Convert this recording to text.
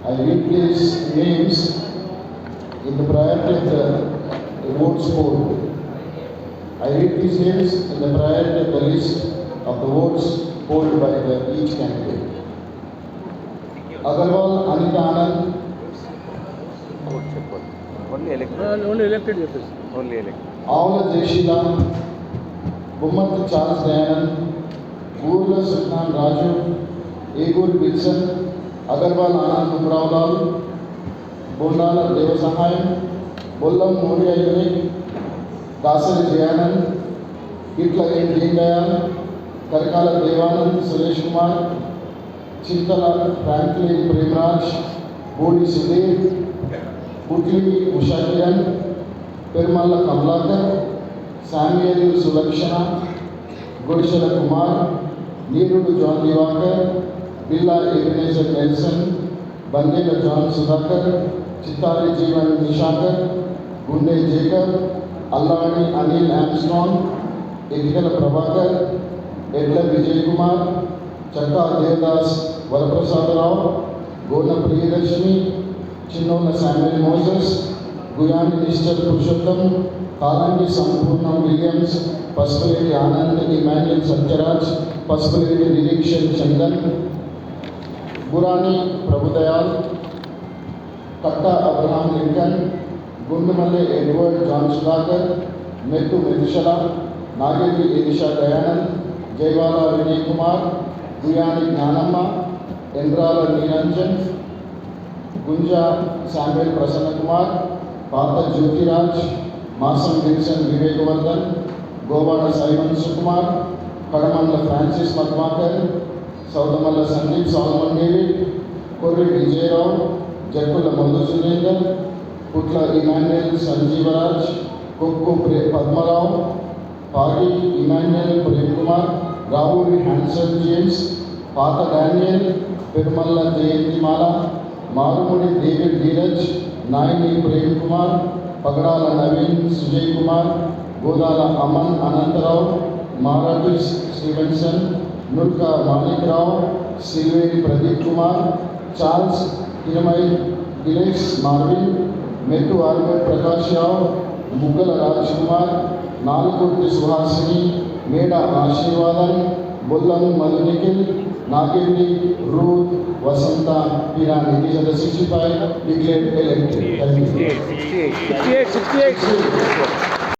I read these names in the priority of the votes poll. I read these names in the priority of the list of the votes polled by each candidate. Agarwal Anita Anand. Only elected. Only elected. Aula Jeshila. Bummat Charles Dayanand. Gurla Sultan Raju. Egur Wilson. Agarwal Anand Umraulal. Bondala Devasahayam. Bollam Moria Unique. Dasari Jayanand. Hitla N. Deendayal. Karikala Devanand Suresh Kumar. Chintala Franklin Premraj. Bodi Sudhir. Putli Usha Kiran. Permalla Kamlakar. Samuel Sulakshana. Godishala Kumar. Neerudu John Divakar. Billa Ebenezer Nelson. Bandela John Sudhakar. Chittari Jeevan Nishakar. Gunde Jacob. Allani Anil Armstrong. Ekala Prabhakar. Edla Vijay Kumar. Chakka Devdas Varaprasad Rao. Gona Priyadarshini. Chinnola Samuel Moses. Guyani Mr. Purushottam. Kalangi Sampurnam Williams. Pasupuleti Anand Emmanuel Satyaraj. Pasupuleti Nirekshan Chandan. Burani Prabhudayal. Katta Abraham Lincoln. Gundamalle Edward John Sudhakar. Mettu Medushala. Nageli Elisha Dayanand. Jaiwala Vinay Kumar. Guyani Gnanamma. Endrala Niranjan. Gunja Samuel Prasanna Kumar. Pata Jyotiraj. Masam Wilson Vivekavardhan. Govada Simon Sukumar. Kadamandla Francis Madmakar. Saudamalla Sandeep Solomon David. Korri Vijay Rao. Jakula Madhu Surendra. Putla Emmanuel Sanjeevaraj. Kokku Padmarao. Pagi Emmanuel Prem Kumar. Rahul Hanson James. Pata Daniel. Permalla Jayantimala. Marumudi David Dheeraj. Naini Prem Kumar. Pagadala Naveen Sujay Kumar. Godala Aman Anantarao. Marati Stevenson. Nurka Manik Rao. Silveri Pradeep Kumar. Charles Hirmai Dilesh Marvin. Mettu Albert Prakash Rao. Muggala Rajkumar. Nalkurti Suhasini. Meda Ashirvadan. Bollam Madhu Nikhil. Nageli Ruth Vasanta Pirani. These are the 65 declared elected. 68.